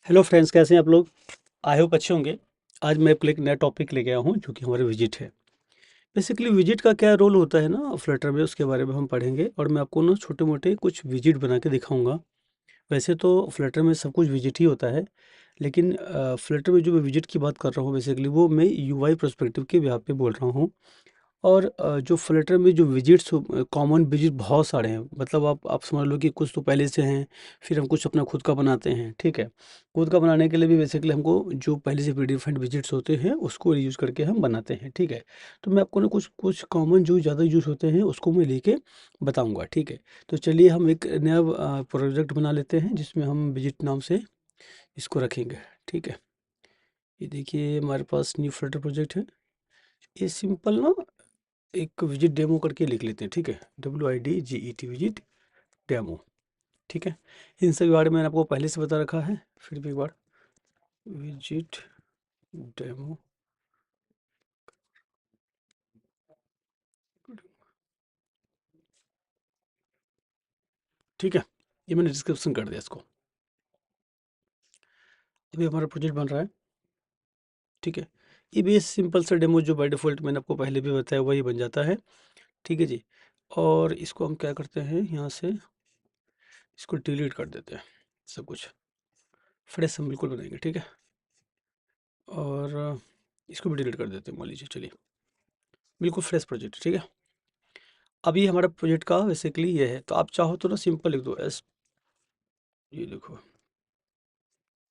Hello friends, कैसे हैं आप लोग। आई होप अच्छे होंगे। आज मैं एक नया टॉपिक लेके आया हूँ जो कि हमारे विजिट है। बेसिकली विजिट का क्या रोल होता है ना फ्लटर में, उसके बारे में हम पढ़ेंगे और मैं आपको ना छोटे मोटे कुछ विजिट बना के दिखाऊंगा। वैसे तो फ्लटर में सब कुछ विजिट ही होता है, लेकिन फ्लटर में जो मैं विजिट की बात कर रहा हूँ बेसिकली वो मैं यूआई पर्सपेक्टिव के यहाँ पे बोल रहा हूँ। और जो फ्लटर में जो विजिट्स कॉमन विजिट बहुत सारे हैं, मतलब आप समझ लो कि कुछ तो पहले से हैं, फिर हम कुछ अपना खुद का बनाते हैं। ठीक है, खुद का बनाने के लिए भी बेसिकली हमको जो पहले से प्रीडिफाइंड विजिट्स होते हैं उसको यूज करके हम बनाते हैं। ठीक है, तो मैं आपको ना कुछ कुछ कॉमन जो ज़्यादा यूज होते हैं उसको मैं लेके बताऊंगा। ठीक है, तो चलिए हम एक नया प्रोजेक्ट बना लेते हैं जिसमें हम विजिट नाम से इसको रखेंगे। ठीक है, ये देखिए हमारे पास न्यू फ्लटर प्रोजेक्ट है। ये सिंपल ना एक विजिट डेमो करके लिख लेते हैं। ठीक है, WIDGET विजिट डेमो। ठीक है, इन सभी बारे में मैंने आपको पहले से बता रखा है, फिर भी एक बार विजिट डेमो। ठीक है, ये मैंने डिस्क्रिप्शन कर दिया इसको। अभी हमारा प्रोजेक्ट बन रहा है। ठीक है, ये भी सिंपल सा डेमो जो बाय डिफ़ॉल्ट मैंने आपको पहले भी बताया वही बन जाता है। ठीक है जी, और इसको हम क्या करते हैं, यहाँ से इसको डिलीट कर देते हैं सब कुछ। फ्रेश हम बिल्कुल बनाएंगे। ठीक है, और इसको भी डिलीट कर देते हैं, मान लीजिए। चलिए, बिल्कुल फ्रेश प्रोजेक्ट। ठीक है, अभी हमारा प्रोजेक्ट का बेसिकली ये है, तो आप चाहो तो ना सिंपल लिख दो एस, ये देखो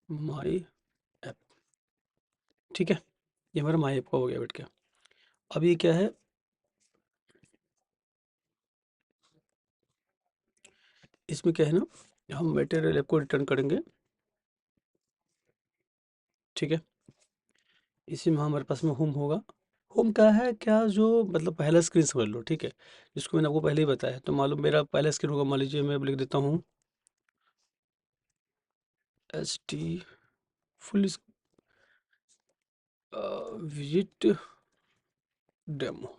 माई ऐप। ठीक है, ये हमारा माई ऐप का हो गया बैठ के। अब ये क्या है, इसमें क्या है ना, हम मटेरियल ऐप को रिटर्न करेंगे। ठीक है, इसी में हमारे पास में होम होगा। होम क्या है, क्या जो मतलब पहला स्क्रीन समझ लो। ठीक है, जिसको मैंने आपको पहले ही बताया, तो मालूम मेरा पहला स्क्रीन होगा, मान लीजिए मैं अब लिख देता हूँ ST फुल विजिट डेमो।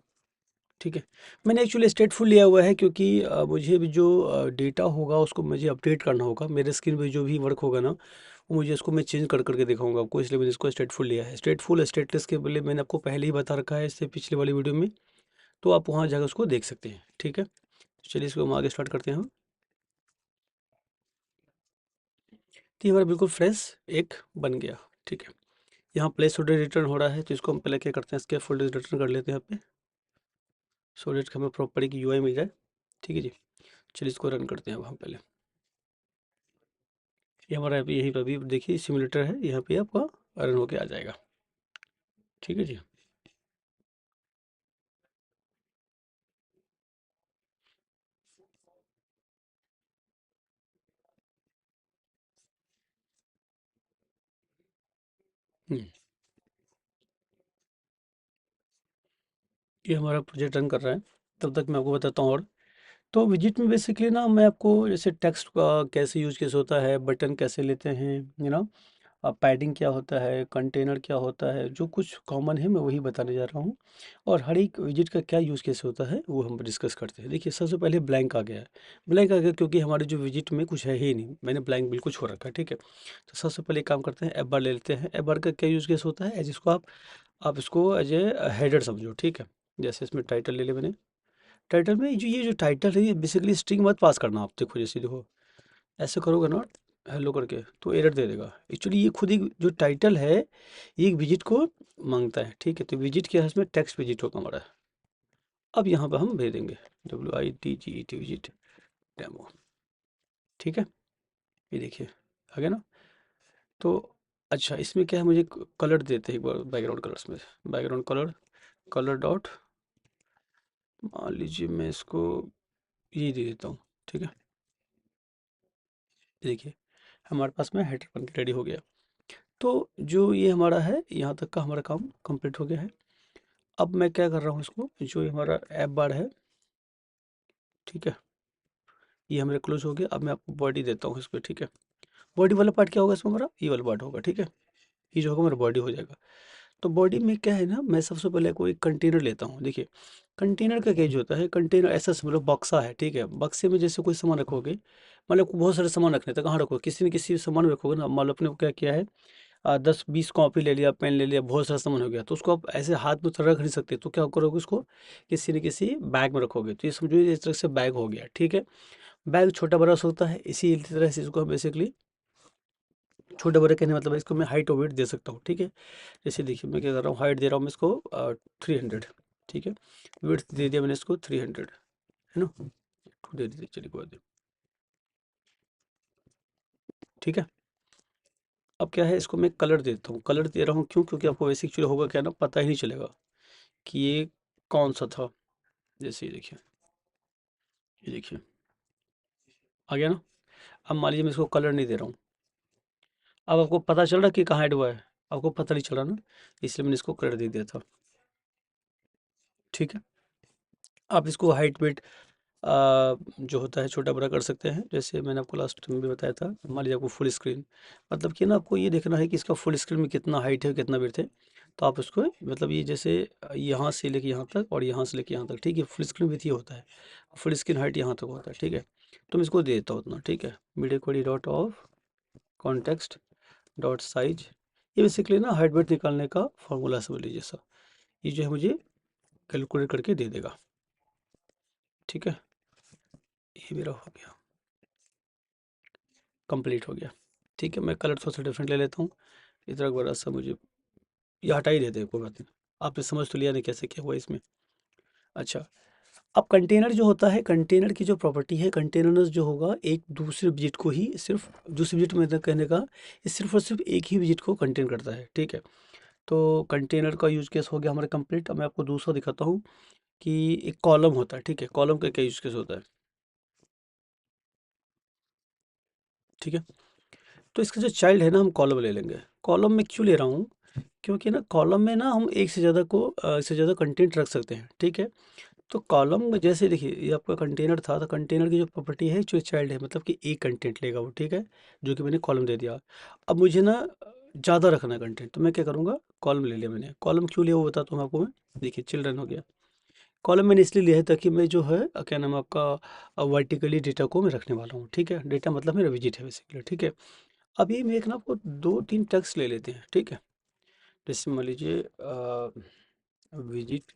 ठीक है, मैंने एक्चुअली स्टेटफुल लिया हुआ है क्योंकि मुझे भी जो डेटा होगा उसको मुझे अपडेट करना होगा। मेरे स्क्रीन पे जो भी वर्क होगा ना वो मुझे इसको मैं चेंज कर करके दिखाऊंगा आपको, इसलिए मैंने इसको स्टेटफुल लिया है। स्टेटफुल स्टेटलेस के लिए मैंने आपको पहले ही बता रखा है इससे पिछले वाली वीडियो में, तो आप वहाँ जाकर उसको देख सकते हैं। ठीक है, चलिए इसको हम आगे स्टार्ट करते हैं हम। तो ये हमारा बिल्कुल फ्रेश एक बन गया। ठीक है, यहाँ प्लेस होल्डर रिटर्न हो रहा है, तो इसको हम पहले क्या करते हैं, इसके फोल्डर रिटर्न कर लेते हैं यहाँ पे, सो डेट हमें प्रॉपर की UI मिल जाए। ठीक है जी, चलिए इसको रन करते हैं अब हम पहले। ये हमारा यहाँ पे यहीं पर अभी देखिए सिमुलेटर है, यहाँ पे आपका रन होके आ जाएगा। ठीक है जी। हम्म, ये हमारा प्रोजेक्ट रन कर रहा है, तब तक मैं आपको बताता हूँ। और तो विजिट में बेसिकली ना मैं आपको जैसे टेक्स्ट का कैसे यूज केस होता है, बटन कैसे लेते हैं, पैडिंग क्या होता है, कंटेनर क्या होता है, जो कुछ कॉमन है मैं वही बताने जा रहा हूँ। और हर एक विजिट का क्या यूज़ केस होता है वो हम डिस्कस करते हैं। देखिए सबसे पहले ब्लैंक आ गया है। ब्लैंक आ गया क्योंकि हमारे जो विजिट में कुछ है ही नहीं, मैंने ब्लैंक बिल्कुल छोड़ रखा है। ठीक है, तो सबसे पहले एक काम करते हैं, एप बार ले लेते हैं। एप बार का क्या यूज़ केस होता है, एज इसको आप इसको एज ए हेडर समझो। ठीक है, जैसे इसमें टाइटल ले ले मैंने। टाइटल में जो ये जो टाइटल है ये बेसिकली स्ट्रिंग मत पास करना आप। देखो जैसे देखो ऐसे करोगे ना हेलो करके तो एरर दे देगा। एक्चुअली ये खुद ही जो टाइटल है ये एक विजिट को मांगता है। ठीक है, तो विजिट क्या है, इसमें टेक्स्ट विजिट होगा हमारा। अब यहाँ पे हम भेज देंगे WIDGET विजिट डेमो। ठीक है, ये देखिए आ गया ना। तो अच्छा, इसमें क्या है, मुझे कलर देते हैं एक बार बैकग्राउंड कलर्स में। बैकग्राउंड कलर, कलर डॉट, मान लीजिए मैं इसको ये दे देता हूँ। ठीक है, ये देखिए हमारे पास में हेडर बन के रेडी हो गया। तो जो ये हमारा है यहाँ तक का हमारा काम कंप्लीट हो गया है। अब मैं क्या कर रहा हूँ, इसको जो ये हमारा ऐप बार है, ठीक है, ये हमारे क्लोज हो गया। अब मैं आपको बॉडी देता हूँ इस पर। ठीक है, बॉडी वाला पार्ट क्या होगा इसमें, हमारा ये वाला पार्ट होगा। ठीक है, ये जो होगा मेरा बॉडी हो जाएगा। तो बॉडी में क्या है ना, मैं सबसे पहले कोई कंटेनर लेता हूँ। देखिए, कंटेनर का केज होता है, कंटेनर ऐसा समझ बक्सा है, ठीक है। बक्से में जैसे कोई सामान रखोगे, मतलब बहुत सारे सामान रखने तो कहाँ रखोगे, किसी न किसी सामान में रखोगे ना। मान लो अपने को क्या किया है, 10-20 कॉपी ले लिया, पेन ले लिया, बहुत सारा सामान हो गया, तो उसको आप ऐसे हाथ में तो रख नहीं सकते, तो क्या करोगे, उसको किसी न किसी बैग में रखोगे। तो ये समझो ये इस तरह से बैग हो गया, ठीक है। बैग छोटा बड़ा हो सकता है, इसी तरह से इसको हम बेसिकली छोटे बड़े कहने मतलब है, इसको मैं हाइट और वेट दे सकता हूँ, ठीक है। जैसे देखिए मैं क्या कर रहा हूँ, हाइट दे रहा हूँ मैं इसको 300, ठीक है। वेट दे दिया मैंने इसको 300, है ना। टू दे दीजिए, चलिए कोई बात नहीं, ठीक है। अब क्या है, इसको मैं कलर देता हूँ। कलर दे रहा हूँ क्यों, क्योंकि आपको वैसे एक्चुअली होगा क्या ना, पता ही नहीं चलेगा कि ये कौन सा था। जैसे ये देखिए आ गया ना। अब मान लीजिए मैं इसको कलर नहीं दे रहा हूँ, अब आपको पता चल रहा कि कहाँ ऐड हुआ है, आपको पता नहीं चल रहा ना, इसलिए मैंने इसको कलर दे दिया था, ठीक है। आप इसको हाइट वेट जो होता है छोटा बड़ा कर सकते हैं, जैसे मैंने आपको लास्ट में भी बताया था। मान लीजिए आपको फुल स्क्रीन, मतलब कि ना आपको ये देखना है कि इसका फुल स्क्रीन में कितना हाइट है कितना विड्थ है। तो आप उसको मतलब ये जैसे यहाँ से लेके यहाँ तक और यहाँ से लेके यहाँ तक, ठीक है। फुल स्क्रीन विथ ये होता है, फुल स्क्रीन हाइट यहाँ तक होता है, ठीक है। तो मैं इसको दे देता हूँ उतना, ठीक है। Media query dot of context dot size, ये बेसिकली ना हाइट वेट निकालने का फॉर्मूला समझ लीजिए सर। ये जो है मुझे कैलकुलेट करके दे देगा, ठीक है। ये मेरा हो गया, कंप्लीट हो गया, ठीक है। मैं कलर थोड़ा सा डिफरेंट ले लेता हूँ, इतना बड़ा सा मुझे ये हटा ही देते हैं, कोई बात नहीं। आपने समझ तो लिया नहीं कैसे क्या हुआ इसमें। अच्छा, अब कंटेनर जो होता है, कंटेनर की जो प्रॉपर्टी है, कंटेनर्स जो होगा एक दूसरे विजिट को ही सिर्फ, दूसरे विजिट में मतलब कहने का, ये सिर्फ और सिर्फ एक ही विजिट को कंटेन करता है, ठीक है। तो कंटेनर का यूज केस हो गया हमारा कंप्लीट। अब मैं आपको दूसरा दिखाता हूँ कि एक कॉलम होता है, ठीक है। कॉलम का क्या यूज केस होता है, ठीक है। तो इसका जो चाइल्ड है ना, हम कॉलम ले लेंगे। कॉलम में क्यों ले रहा हूँ, क्योंकि ना कॉलम में ना हम एक से ज़्यादा को एक से ज़्यादा कंटेंट रख सकते हैं, ठीक है। तो कॉलम में जैसे देखिए ये आपका कंटेनर था, तो कंटेनर की जो प्रॉपर्टी है जो चाइल्ड है, मतलब कि एक कंटेंट लेगा वो, ठीक है, जो कि मैंने कॉलम दे दिया। अब मुझे ना ज़्यादा रखना है कंटेंट, तो मैं क्या करूँगा, कॉलम ले लिया मैंने। कॉलम क्यों लिया वो बताता हूँ आपको मैं। देखिए चिल्ड्रन हो गया, कॉलम मैंने इसलिए लिया है ताकि मैं जो है क्या नाम है आपका वर्टिकली डेटा को मैं रखने वाला हूँ, ठीक है। डेटा मतलब मेरा विजिट है बेसिकली, ठीक है। अभी मैं एक ना आपको 2-3 टेक्स्ट ले लेते हैं, ठीक है। जैसे मान लीजिए विजिट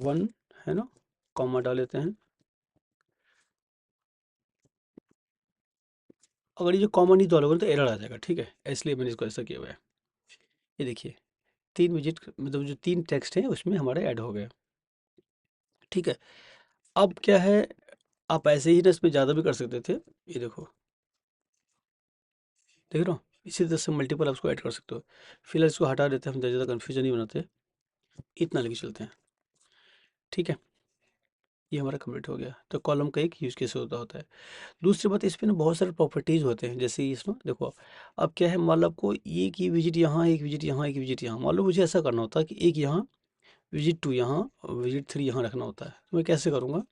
1, है ना, कॉमा डाल लेते हैं। अगर ये कॉमा नहीं डालोगे तो एरर आ जाएगा, ठीक है, इसलिए मैंने इसको ऐसा किया हुआ है। ये देखिए 3 विजिट मतलब जो 3 टेक्स्ट हैं उसमें हमारे ऐड हो गए, ठीक है। अब क्या है, आप ऐसे ही ना इसमें ज़्यादा भी कर सकते थे। ये देखो, देख रहे हो, इसी तरह से मल्टीपल आप इसको ऐड कर सकते हो। फिलहाल इसको हटा देते हैं, हम ज़्यादा कन्फ्यूजन नहीं बनाते, इतना लेके चलते हैं, ठीक है। ये हमारा कंप्लीट हो गया। तो कॉलम का एक यूज़ केस होता होता है। दूसरी बात, इस पे ना बहुत सारे प्रॉपर्टीज़ होते हैं, जैसे इसमें देखो, अब क्या है, मान लो आपको एक ही विजिट यहाँ, एक विजिट यहाँ, एक विजिट यहाँ, मान लो मुझे ऐसा करना होता है कि एक यहाँ, विजिट 2 यहाँ, विजिट 3 यहाँ रखना होता है, तो मैं कैसे करूँगा।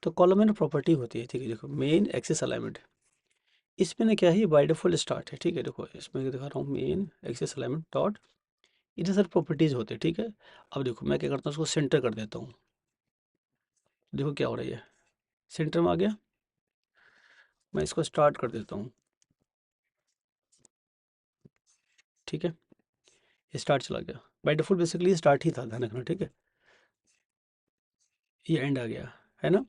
तो कॉलम में ना प्रॉपर्टी होती है, ठीक है। देखो मेन एक्सेस अलाइनमेंट, इसमें ना क्या है, ये बाय डिफॉल्ट स्टार्ट है, ठीक है। देखो इसमें दिखा रहा हूँ, मेन एक्सेस अलाइनमेंट डॉट, इधर सारे प्रॉपर्टीज़ होते हैं, ठीक है। अब देखो मैं क्या करता हूँ, उसको सेंटर कर देता हूँ। देखो क्या हो रही है, सेंटर में आ गया। मैं इसको स्टार्ट कर देता हूँ, ठीक है। ये स्टार्ट चला गया, बाय डिफॉल्ट बेसिकली ये स्टार्ट ही था, ध्यान रखना, ठीक है। ये एंड आ गया, है ना।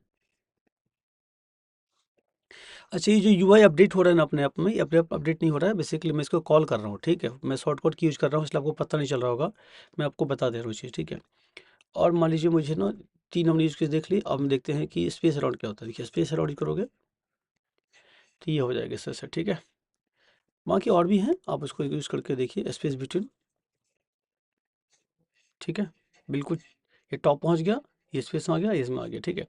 अच्छा, ये जो यूआई अपडेट हो रहा है ना अपने आप में, ये अपने आप अपडेट नहीं हो रहा है, बेसिकली मैं इसको कॉल कर रहा हूँ, ठीक है। मैं शॉर्टकट की यूज़ कर रहा हूँ, इसलिए आपको पता नहीं चल रहा होगा, मैं आपको बता दे रहा हूँ चीज़, ठीक है। और मान लीजिए मुझे ना 3 हमने यूज़ केस देख ली। अब हम देखते हैं कि स्पेस अराउंड क्या होता है। देखिए स्पेस अराउंड करोगे तो ये हो जाएगा इससे से, ठीक है। बाकी और भी हैं, आप उसको यूज़ करके देखिए, स्पेस बिटवीन, ठीक है। बिल्कुल, ये टॉप पहुँच गया, ये स्पेस में आ गया, ये इसमें आ गया, ठीक है।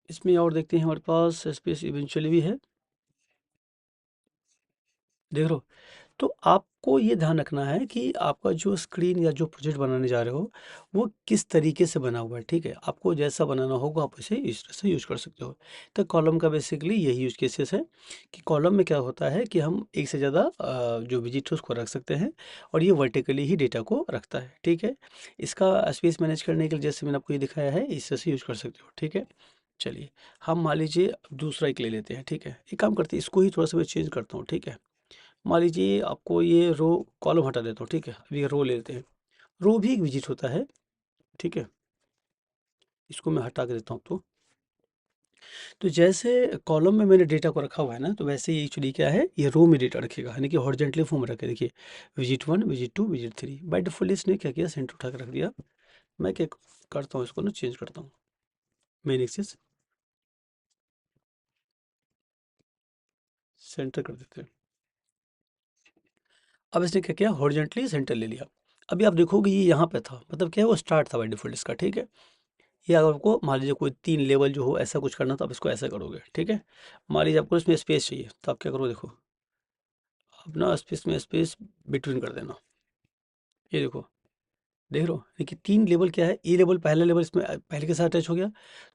इसमें और देखते हैं, हमारे पास स्पेस इवेंचुअली भी है, देख रहे हो। तो आपको ये ध्यान रखना है कि आपका जो स्क्रीन या जो प्रोजेक्ट बनाने जा रहे हो वो किस तरीके से बना हुआ है, ठीक है। आपको जैसा बनाना होगा आप इसे इस तरह से यूज कर सकते हो। तो कॉलम का बेसिकली यही यूज केसेस है कि कॉलम में क्या होता है कि हम एक से ज़्यादा जो विजिट है उसको रख सकते हैं और ये वर्टिकली ही डेटा को रखता है, ठीक है। इसका स्पेस मैनेज करने के लिए जैसे मैंने आपको ये दिखाया है इस तरह से यूज कर सकते हो, ठीक है। चलिए, हम मान लीजिए अब दूसरा एक ले लेते हैं, ठीक है। एक काम करते हैं, इसको ही थोड़ा सा मैं चेंज करता हूँ, ठीक है। मान लीजिए आपको ये रो कॉलम हटा देता हूँ, ठीक है। अब ये रो ले लेते हैं। रो भी एक विजिट होता है, ठीक है। इसको मैं हटा के देता हूँ तो जैसे कॉलम में मैंने डेटा को रखा हुआ है ना, तो वैसे ही एक्चुअली क्या है, ये रो में डेटा रखेगा, यानी कि हॉरिजॉन्टली फॉर्म में रखे। देखिए, visit 1, visit 2, visit 3। By default इसने क्या किया, सेंटर उठा के रख दिया। मैं क्या करता हूँ, इसको ना चेंज करता हूँ, मेन एक्सिस सेंटर कर देते हैं। अब इसने क्या किया, हॉरिजॉन्टली सेंटर ले लिया। अभी आप देखोगे ये यहाँ पे था, मतलब क्या है, वो स्टार्ट था बाय डिफॉल्ट इसका, ठीक है। ये अगर आपको मान लीजिए कोई 3 लेवल जो हो ऐसा कुछ करना तो आप इसको ऐसा करोगे, ठीक है। मान लीजिए आपको इसमें स्पेस चाहिए तो आप क्या करो, देखो अपना स्पेस में स्पेस बिटवीन कर देना। ये देखो, देख रहे हो, देखिए 3 लेवल क्या है, ये लेवल पहला लेवल इसमें पहले के साथ अटैच हो गया,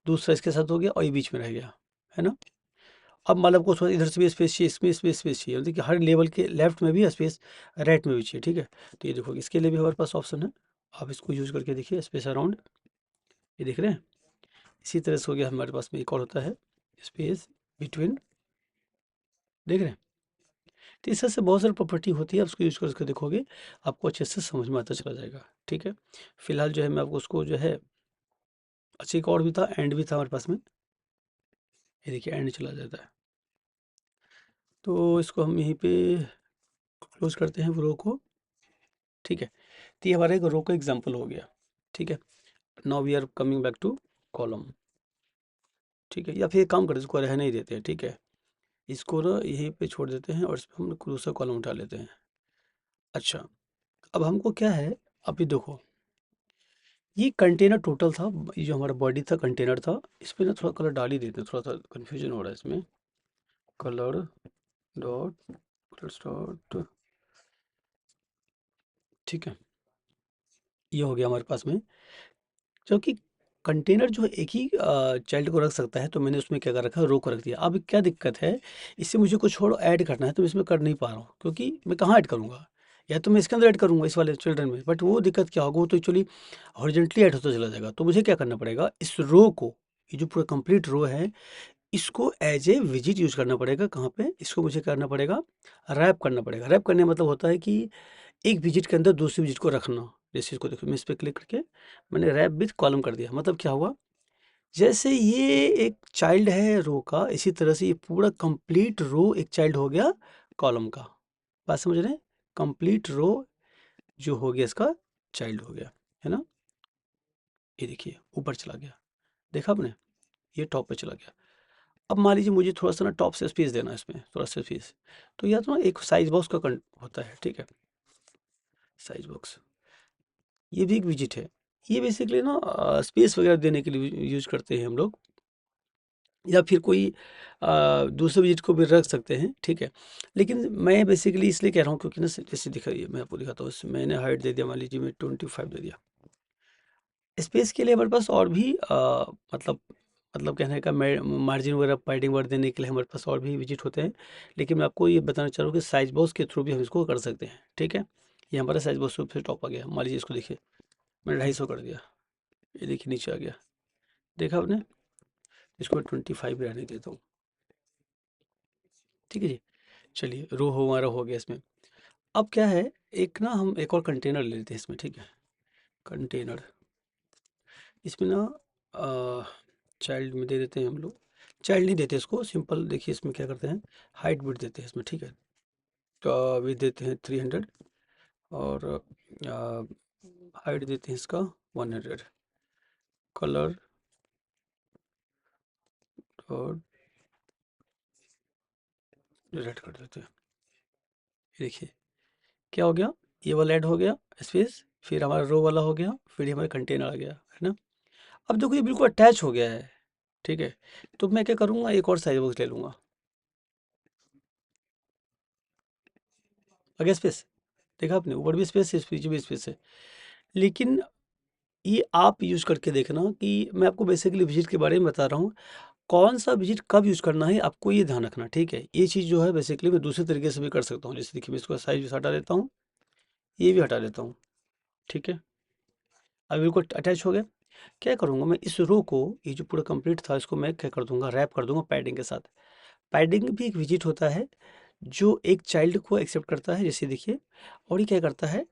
दूसरा इसके साथ हो गया और ये बीच में रह गया, है ना। अब मतलब आपको थोड़ा इधर से भी स्पेस चाहिए, इसमें स्पेस चाहिए, देखिए हर लेवल के लेफ्ट में भी स्पेस, राइट में भी चाहिए, ठीक है। तो ये देखो इसके लिए भी हमारे पास ऑप्शन है, आप इसको यूज करके देखिए, स्पेस अराउंड, ये देख रहे हैं। इसी तरह से हो गया हमारे पास में एक और होता है, स्पेस बिटवीन, देख रहे हैं। तो इस तरह से बहुत सारी प्रॉपर्टी होती है, आप उसको यूज करके देखोगे आपको अच्छे से समझ में आता चला जाएगा, ठीक है। फिलहाल जो है मैं आपको उसको जो है, अच्छा एक और भी था, एंड भी था हमारे पास में, ये देखिए एंड चला जाता है। तो इसको हम यहीं पे क्लोज करते हैं रो को, ठीक है। तो ये हमारा एक रो का एग्जांपल हो गया, ठीक है। Now we are coming back to column, ठीक है। या फिर एक काम करते हैं, इसको रहने ही देते हैं, ठीक है। इसको ना यहीं पे छोड़ देते हैं और इस पर हम दूसरा कॉलम उठा लेते हैं। अच्छा, अब हमको क्या है, अभी देखो ये कंटेनर टोटल था, ये जो हमारा बॉडी था कंटेनर था, इस पे ना थोड़ा कलर डाल ही देते हैं, थोड़ा सा कन्फ्यूजन हो रहा है इसमें। कलर डॉट कलर्स डॉट, ठीक है। ये हो गया हमारे पास में, क्योंकि कंटेनर जो है एक ही चाइल्ड को रख सकता है, तो मैंने उसमें क्या कर रखा है, रो को रख दिया। अब क्या दिक्कत है, इससे मुझे कुछ और ऐड करना है तो मैं इसमें कर नहीं पा रहा हूँ, क्योंकि मैं कहाँ ऐड करूँगा, या तो मैं इसके अंदर ऐड करूँगा इस वाले चिल्ड्रन में, बट वो दिक्कत क्या होगा, वो तो एक्चुअली हॉरिजॉन्टली ऐड होता चला जाएगा। तो मुझे क्या करना पड़ेगा, इस रो को, ये जो पूरा कंप्लीट रो है, इसको एज ए विजिट यूज करना पड़ेगा। कहाँ पे, इसको मुझे करना पड़ेगा, रैप करना पड़ेगा। रैप करने का मतलब होता है कि एक विजिट के अंदर दूसरी विजिट को रखना। जैसे इसको देखो, मैं इस पे क्लिक करके मैंने रैप विथ कॉलम कर दिया, मतलब क्या हुआ, जैसे ये एक चाइल्ड है रो का, इसी तरह से ये पूरा कंप्लीट रो एक चाइल्ड हो गया कॉलम का। बात समझ रहे हैं, कंप्लीट रो जो हो गया इसका चाइल्ड हो गया, है ना। ये देखिए ऊपर चला गया, देखा आपने, ये टॉप पे चला गया। अब मान लीजिए मुझे थोड़ा सा ना टॉप से स्पेस देना है, इसमें थोड़ा सा स्पेस, तो या तो ना एक साइज बॉक्स का होता है, ठीक है। साइज बॉक्स, ये भी एक विजिट है। ये बेसिकली ना स्पेस वगैरह देने के लिए यूज करते हैं हम लोग, या फिर कोई दूसरे विजिट को भी रख सकते हैं, ठीक है। लेकिन मैं बेसिकली इसलिए कह रहा हूँ क्योंकि ना जैसे दिखाइए, मैं आपको दिखाता हूँ, मैंने हाइट दे दिया, मान लीजिए मैं 25 दे दिया। स्पेस के लिए हमारे पास और भी मतलब कहने का मार्जिन वगैरह पैडिंग वगैरह देने के लिए हमारे पास और भी विजिट होते हैं। लेकिन मैं आपको ये बताना चाह रहा हूँ कि साइज बॉक्स के थ्रू भी हम इसको कर सकते हैं, ठीक है। ये हमारा साइज बॉक्स फिर टॉप आ गया, मान लीजिए इसको देखिए, मैंने 250 कर दिया, ये देखिए नीचे आ गया, देखा आपने। इसको 25 रहने देता हूँ, ठीक है जी। चलिए रो हो हमारा हो गया इसमें। अब क्या है, एक ना हम एक और कंटेनर ले लेते हैं इसमें, ठीक है। कंटेनर, इसमें ना चाइल्ड में दे देते हैं हम लोग, चाइल्ड नहीं देते इसको, सिंपल देखिए इसमें क्या करते हैं, हाइट विड्थ देते हैं इसमें, ठीक है। तो विड्थ देते हैं 300 और हाइट देते हैं इसका 100। कलर और रेड कर देते हैं, ये देखिए क्या हो गया, ये वाला ऐड हो गया स्पेस, फिर हमारा रो वाला हो गया, फिर हमारा कंटेनर आ गया, है ना। अब देखो ये बिल्कुल अटैच हो गया है, ठीक है। तो मैं क्या करूँगा, एक और साइज बॉक्स ले लूँगा, आगे स्पेस, देखा आपने, ऊपर भी स्पेस है, पीछे भी स्पेस है। लेकिन ये आप यूज़ करके देखना कि मैं आपको बेसिकली विजिट के बारे में बता रहा हूँ, कौन सा विजिट कब यूज़ करना है आपको ये ध्यान रखना, ठीक है। ये चीज़ जो है बेसिकली मैं दूसरे तरीके से भी कर सकता हूँ। जैसे देखिए मैं इसको साइज हटा देता हूँ, ये भी हटा देता हूँ, ठीक है। अब बिल्कुल अटैच हो गया। क्या करूँगा मैं, इस रो को, ये जो पूरा कंप्लीट था इसको मैं क्या कर दूंगा, रैप कर दूंगा पैडिंग के साथ। पैडिंग भी एक विजिट होता है जो एक चाइल्ड को एक्सेप्ट करता है, जैसे देखिए। और ये क्या करता है,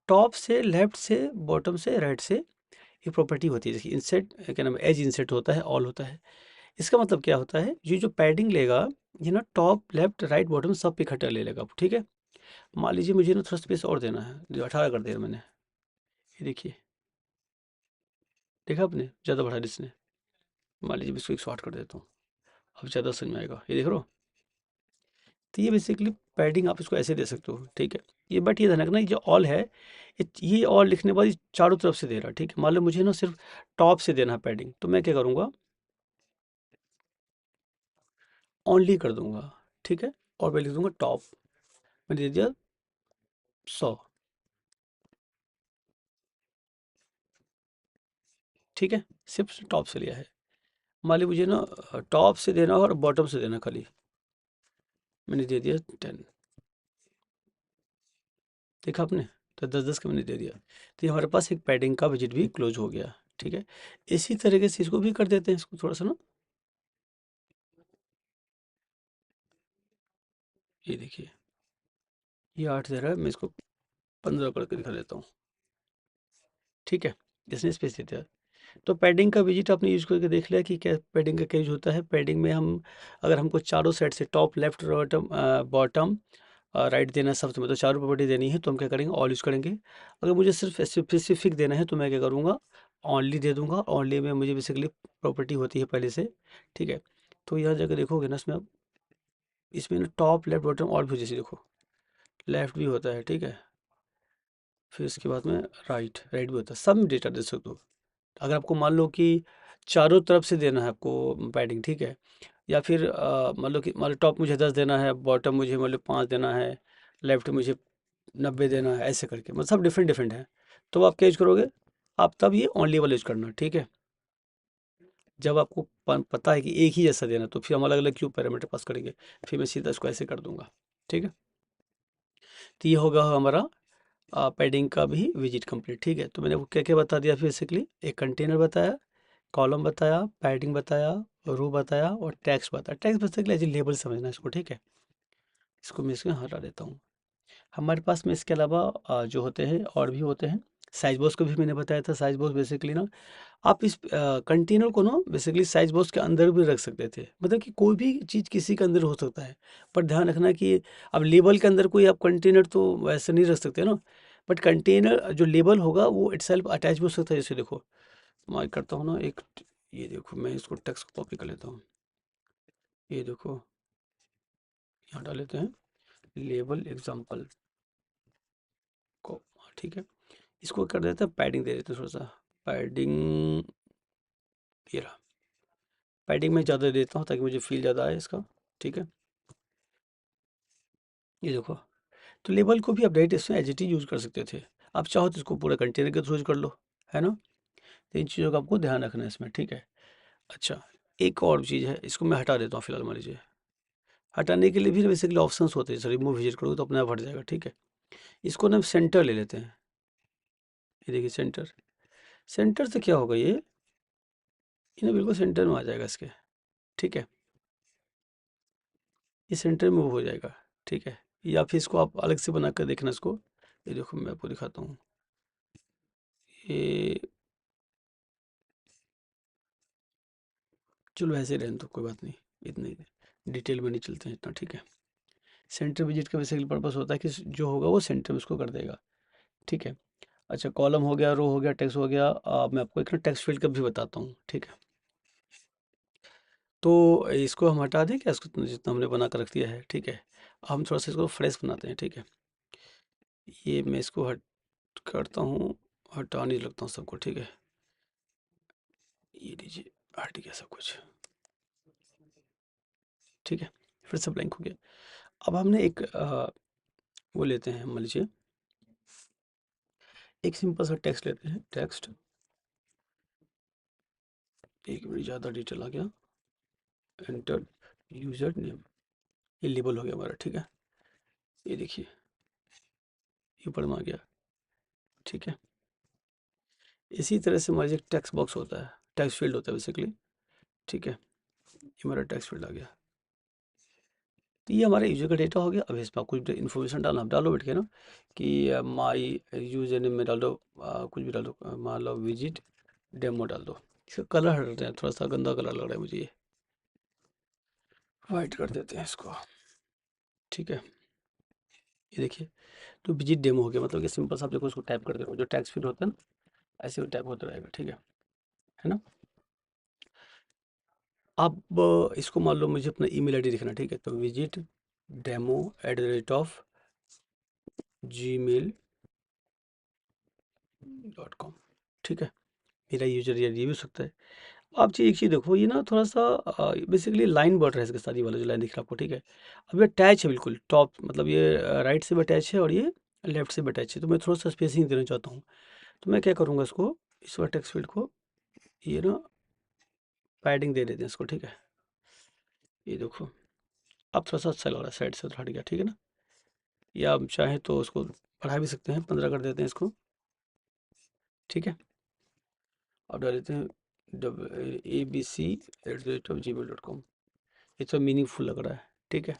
टॉप से लेफ्ट से बॉटम से राइट से एक प्रॉपर्टी होती है, जैसे इंसेट, क्या नाम है, एज इंसेट होता है, ऑल होता है। इसका मतलब क्या होता है, ये जो पैडिंग लेगा, ये ना टॉप लेफ्ट राइट बॉटम सब पे इकट्ठा ले लेगा, ठीक है। मान लीजिए मुझे ना थोड़ा स्पेस और देना है, जो 18 कर दिया मैंने, ये देखिए, देखा आपने ज़्यादा बढ़ा दी इसने। मान लीजिए मैं इसको 108 कर देता हूँ, अब ज़्यादा समझ में आएगा, ये देख रहे हो। तो ये बेसिकली पैडिंग आप इसको ऐसे दे सकते हो, ठीक है। ये बट ये ध्यान रखना, ये जो ऑल है, ये ऑल लिखने के बाद ये चारों तरफ से दे रहा है, ठीक है। मान लो मुझे ना सिर्फ टॉप से देना है पैडिंग, तो मैं क्या करूँगा, ओनली कर दूंगा, ठीक है। और मैं लिख दूंगा टॉप, मैंने दे दिया 100, ठीक है। सिर्फ टॉप से लिया है। मान ली मुझे ना टॉप से देना और बॉटम से देना खाली, मैंने दे दिया 10, देखा आपने। तो 10-10 का मैंने दे दिया। तो ये हमारे पास एक पैडिंग का बजट भी क्लोज हो गया, ठीक है। इसी तरीके से इसको भी कर देते हैं, इसको थोड़ा सा ना, ये देखिए, ये 8 दे रहा है, मैं इसको 15 करके दिखा देता हूँ, ठीक है। इसने स्पेस दे दिया। तो पैडिंग का विजिट आपने यूज़ करके देख लिया कि क्या पैडिंग का क्या यूज होता है। पैडिंग में हम, अगर हमको चारों साइड से top left bottom bottom right देना है, सबसे मतलब चारों प्रॉपर्टी देनी है, तो हम क्या करेंगे, ऑल यूज़ करेंगे। अगर मुझे सिर्फ स्पेसिफिक देना है तो मैं क्या करूँगा, ऑनली दे दूंगा। ऑनली में मुझे बेसिकली प्रॉपर्टी होती है पहले से, ठीक है। तो यहाँ जाकर देखोगे ना, इसमें इसमें ना टॉप लेफ्ट बॉटम ऑल भी, जैसे देखो लेफ्ट भी होता है, ठीक है। फिर इसके बाद में राइट, राइट भी होता है, सब में डेटा दे सकते हो। अगर आपको मान लो कि चारों तरफ से देना है आपको पैडिंग, ठीक है। या फिर मान लो टॉप मुझे 10 देना है, बॉटम मुझे मान लो 5 देना है, लेफ्ट मुझे 90 देना है, ऐसे करके मतलब सब डिफरेंट डिफरेंट है। तो आप क्या यूज करोगे, आप तब ये ओनली वाला यूज करना, ठीक है। जब आपको पता है कि एक ही जैसा देना, तो फिर हम अलग अलग क्यों पैरामीटर पास करेंगे। फिर मैं सीधा इसको ऐसे कर दूंगा, ठीक है। तो ये होगा हमारा पैडिंग का भी विजिट कंप्लीट, ठीक है। तो मैंने वो क्या क्या बता दिया, बेसिकली एक कंटेनर बताया, कॉलम बताया, पैडिंग बताया, रो बताया और टैक्स बताया। टैक्स बेसिकली एज लेबल समझना इसको, ठीक है। इसको मैं इसमें हटा देता हूँ। हमारे पास में इसके अलावा जो होते हैं और भी होते हैं। साइज बॉक्स को भी मैंने बताया था। साइज बॉक्स बेसिकली ना, आप इस कंटेनर को ना बेसिकली साइज बॉक्स के अंदर भी रख सकते थे, मतलब कि कोई भी चीज़ किसी के अंदर हो सकता है। पर ध्यान रखना कि अब लेबल के अंदर कोई आप कंटेनर तो वैसे नहीं रख सकते ना। बट कंटेनर जो लेबल होगा वो इटसेल्फ अटैच भी हो सकता है। जैसे देखो मैं करता हूँ ना एक, ये देखो मैं इसको टेक्स्ट कॉपी कर लेता हूँ, ये देखो यहाँ डाल लेते हैं, लेबल एग्जाम्पल को, ठीक है। इसको कर देते हैं पैडिंग, दे देते हैं थोड़ा सा पैडिंग, ये रहा। पैडिंग में ज़्यादा देता हूँ ताकि मुझे फील ज़्यादा आए इसका, ठीक है। ये देखो, तो लेबल को भी आप डायरेक्ट इसमें एज इट इज यूज़ कर सकते थे। आप चाहो तो इसको पूरा कंटेनर के थ्रू यूज कर लो, है ना। तो इन चीज़ों का आपको ध्यान रखना है इसमें, ठीक है। अच्छा, एक और चीज़ है, इसको मैं हटा देता हूँ फिलहाल, मान लीजिए। हटाने के लिए भी बेसिकली ऑप्शंस होते हैं, जैसे रिमूव विजिट करोगे तो अपने आप हट जाएगा, ठीक है। इसको ना सेंटर ले लेते हैं, ये देखिए सेंटर। सेंटर से क्या होगा, ये ना बिल्कुल सेंटर में आ जाएगा इसके, ठीक है। ये सेंटर में हो जाएगा, ठीक है। या फिर इसको आप अलग से बना कर देखना इसको, ये देखो मैं आपको दिखाता हूँ। ये चलो ऐसे रहने तो कोई बात नहीं, इतनी डिटेल में नहीं चलते हैं इतना, ठीक है। सेंटर विजिट का बेसिकली पर्पस होता है कि जो होगा वो सेंटर में उसको कर देगा, ठीक है। अच्छा, कॉलम हो गया, रो हो गया, टेक्स्ट हो गया। मैं आपको एक ना टेक्स्ट फील्ड का भी बताता हूँ, ठीक है। तो इसको हम हटा दें क्या, इसको जितना हमने बना कर रख दिया है, ठीक है। हम थोड़ा सा इसको फ्रेश बनाते हैं, ठीक है। ये मैं इसको हट करता हूँ, हटाने लगता हूँ सबको, ठीक है। ये लीजिए, हट गया सब कुछ, ठीक है। फिर सब ब्लैंक हो गया। अब हमने एक वो लेते हैं, मान लीजिए एक सिंपल सा टेक्स्ट लेते हैं, टेक्स्ट, एक मिनट ज़्यादा डिटेल आ गया, एंटर यूजर नेम, ये लेबल हो गया हमारा, ठीक है। ये देखिए ये ऊपर में आ गया, ठीक है। इसी तरह से हमारे एक टेक्स्ट बॉक्स होता है, टेक्स्ट फील्ड होता है बेसिकली, ठीक है। ये हमारा टेक्स्ट फील्ड आ गया, तो ये हमारे यूजर का डेटा हो गया। अब इसमें आप कुछ इन्फॉर्मेशन डालना, आप डालो बैठ के ना, कि माई यूजर नेम में डाल दो, कुछ भी डाल दो, मान लो विजिट डेमो डाल दो। इसका कलर हटाते हैं, थोड़ा सा गंदा कलर लग रहा है मुझे, ये वाइट कर देते हैं इसको, ठीक है। ये देखिए, तो विजिट डेमो हो गया, मतलब कि सिंपल सा आप देखो, उसको टाइप करते रहो, जो टेक्स्ट फील्ड होता है ना ऐसे वो टाइप होता रहेगा, ठीक है ना। अब इसको मान लो मुझे अपना ईमेल आईडी लिखना, ठीक है, तो visit demo at the rate of gmail.com, ठीक है। मेरा यूजर ये भी हो सकता है। आप एक चीज़ देखो, ये ना थोड़ा सा बेसिकली लाइन बढ़ रहा है इसके साथ, ये वाला जो लाइन दिख रहा है आपको, ठीक है। अब ये अटैच है बिल्कुल टॉप, मतलब ये राइट से भी अटैच है और ये लेफ्ट से भी अटैच है, तो मैं थोड़ा सा स्पेसिंग देना चाहता हूँ। तो मैं क्या करूँगा, इसको इस वाला टेक्स्ट फील्ड को ये ना पैडिंग दे देते हैं इसको, ठीक है। ये देखो अब थोड़ा सा अच्छा लग रहा है, साइड से थोड़ा हट गया, ठीक है ना। या आप चाहें तो उसको बढ़ा भी सकते हैं, 15 कर देते हैं इसको, ठीक है। अब डाल देते हैं abc@gmail.com, ये तो मीनिंगफुल लग रहा है, ठीक है।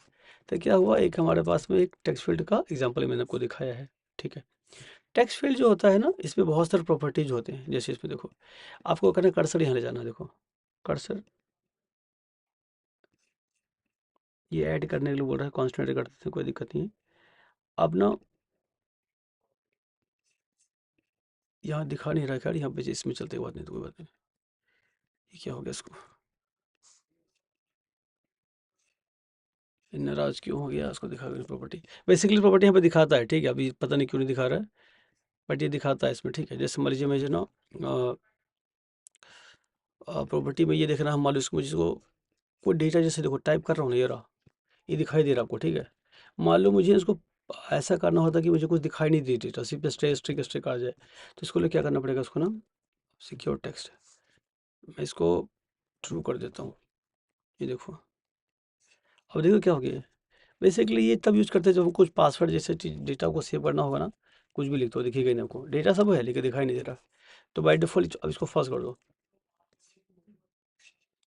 तो क्या हुआ, एक हमारे पास में एक टेक्स्ट फील्ड का एग्जांपल मैंने आपको दिखाया है, ठीक है। टेक्स्ट फील्ड जो होता है ना, इसमें बहुत सारे प्रॉपर्टीज होते हैं, जैसे इसमें देखो, आपको करना कर्सर यहाँ ले जाना, देखो कर्सर, ये ऐड करने के लिए बोल रहा है, कॉन्स्टेंट कर देते हैं, कोई दिक्कत नहीं है। अब ना यहाँ दिखा नहीं रहा है, यहाँ पे इसमें चलते, बात नहीं तो कोई बात नहीं। ये क्या हो गया इसको, ये नाराज क्यों हो गया, उसको दिखा प्रॉपर्टी, बेसिकली प्रॉपर्टी यहाँ पे दिखाता है, ठीक है। अभी पता नहीं क्यों नहीं दिखा रहा है, बट ये दिखाता है इसमें, ठीक है। जैसे मान लीजिए मैं जो ना प्रॉपर्टी में ये देख रहा है, मान लो इसको, मुझे इसको कोई डेटा जैसे देखो टाइप कर रहा हूँ ना, ये रहा, ये दिखाई दे रहा है आपको, ठीक है। मान लो मुझे इसको ऐसा करना होता कि मुझे कुछ दिखाई नहीं दे डेटा, सिर्फ स्ट्रिक स्ट्रिक आ जाए, तो इसको लिए क्या करना पड़ेगा, इसको ना सिक्योर टेक्स्ट, मैं इसको ट्रू कर देता हूँ। ये देखो, अब देखो क्या हो गया। बेसिकली ये तब यूज़ करते हैं जब हम कुछ पासवर्ड जैसे चीज डेटा को सेव करना होगा ना, कुछ भी लिखते हो दिखेगा ही नहीं आपको, डेटा सब है लेकिन दिखाई नहीं दे रहा। तो बाय डिफॉल्ट अब इसको फॉल्स कर दो,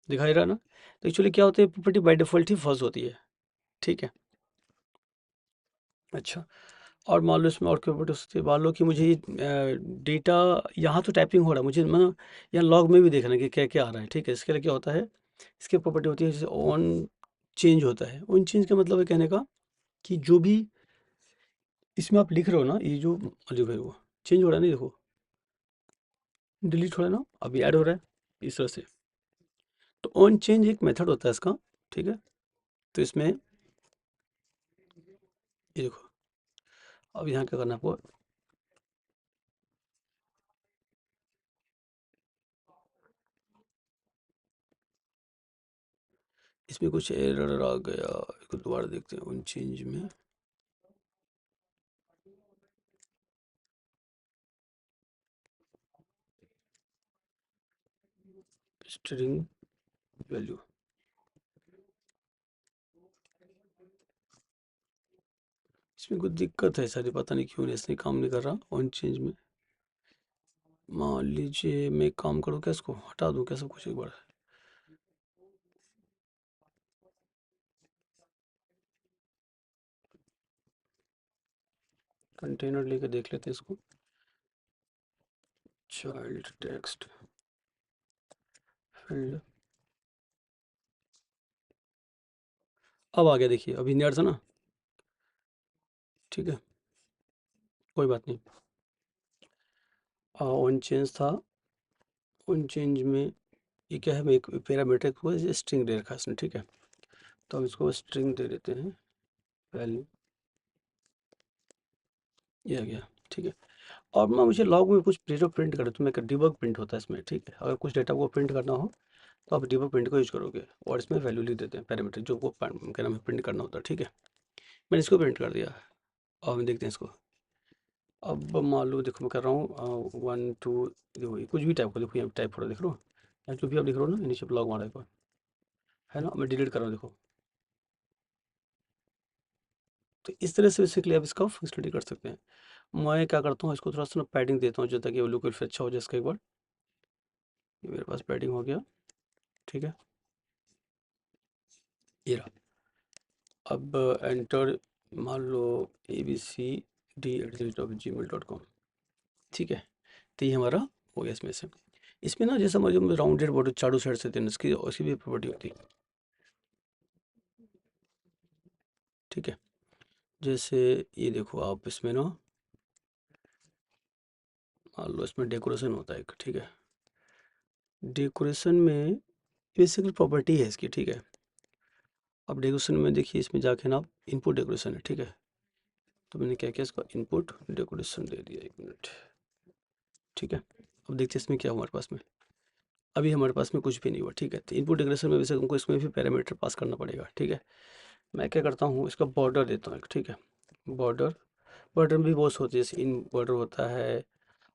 दिखाई रहा ना। तो एक्चुअली क्या होता है, प्रॉपर्टी बाय डिफॉल्ट ही फॉल्स होती है, ठीक है। अच्छा, और मान लो इसमें और क्या प्रॉपर्टी हो सकती है, मान लो कि मुझे डेटा यहाँ तो टाइपिंग हो रहा है, मुझे मतलब यहाँ लॉग में भी देखना है कि क्या क्या आ रहा है, ठीक है। इसके लिए क्या होता है, इसकी प्रॉपर्टी होती है जैसे ऑन चेंज होता है, ऑन चेंज का मतलब है कहने का कि जो भी इसमें आप लिख रहे हो ना, ये जो जो है वो चेंज हो रहा है, नहीं देखो डिलीट हो रहा है ना, अभी ऐड हो रहा है इस तरह से। तो ऑन चेंज एक मेथड होता है इसका, ठीक है। तो इसमें ये देखो, अब यहाँ क्या करना है आपको, इसमें कुछ एरर आ गया, इसको दोबारा देखते हैं। ऑन चेंज में स्ट्रिंग वैल्यू, इसमें कुछ दिक्कत है सारी, पता नहीं क्यों इसने काम नहीं कर रहा ऑन चेंज में। मान लीजिए मैं एक काम करूँ क्या, इसको हटा दूँ क्या सब कुछ एक बार, कंटेनर लेके देख लेते हैं इसको, चाइल्ड टेक्स्ट फील्ड, अब आ गया, देखिए अभी नियर था ना, ठीक है, कोई बात नहीं। ऑन चेंज था, ऑन चेंज में ये क्या है, मैं एक पैरामीटर को स्ट्रिंग दे रखा है इसने, ठीक है। तो हम इसको स्ट्रिंग दे देते हैं वैल्यू, ये आ गया, ठीक है। और ना मुझे लॉग में कुछ डेटा प्रिंट करे, तो मैं डिबग प्रिंट होता है इसमें, ठीक है। अगर कुछ डेटा को प्रिंट करना हो तो आप डिबग प्रिंट को यूज करोगे, और इसमें वैल्यू लिख देते हैं पैरामीटर जो को क्या नाम है प्रिंट करना होता है, ठीक है। मैंने इसको प्रिंट कर दिया, अब देखते हैं इसको। अब मान लो देखो मैं कर रहा हूँ 1 2, देखो ये कुछ भी टाइप का, देखो यहाँ टाइप हो रहा है, देख रहे हो यहाँ जो भी आप देख रहे हो ना, नीचे ब्लॉग मारा है ना, मैं डिलीट कर रहा हूँ देखो। तो इस तरह से बेसिकली आप इसका फंक्शनलिटी कर सकते हैं। मैं क्या करता हूँ, इसको थोड़ा सा ना पैडिंग देता हूँ, जो ताकि वो लुक फिर अच्छा हो जाए इसका। एक बार ये मेरे पास पैडिंग हो गया, ठीक है, ये रहा। अब एंटर मान लो abcd@gmail.com, ठीक है। तो ये हमारा हो गया इसमें से। इसमें ना जैसे हमारे राउंडेड बॉर्डर चारों साइड से थे, इसकी उसकी भी प्रॉपर्टी होती है, ठीक है। जैसे ये देखो आप इसमें ना, मान लो इसमें डेकोरेशन होता है एक, ठीक है। डेकोरेशन में बेसिकली प्रॉपर्टी है इसकी, ठीक है। अब डेकोरेशन में देखिए, इसमें जाके ना आप इनपुट डेकोरेशन है, ठीक है। तो मैंने क्या किया, इसका इनपुट डेकोरेशन दे दिया, 1 मिनट, ठीक है। अब देखते हैं इसमें क्या हुआ हमारे पास में। अभी हमारे पास में कुछ भी नहीं हुआ, ठीक है। तो इनपुट डेकोरेशन में वैसे हमको इसमें भी पैरामीटर पास करना पड़ेगा, ठीक है। मैं क्या करता हूँ, इसका बॉर्डर देता हूँ एक, ठीक है। बॉर्डर, बॉर्डर में भी बहुत होती है, जैसे इन बॉर्डर होता है,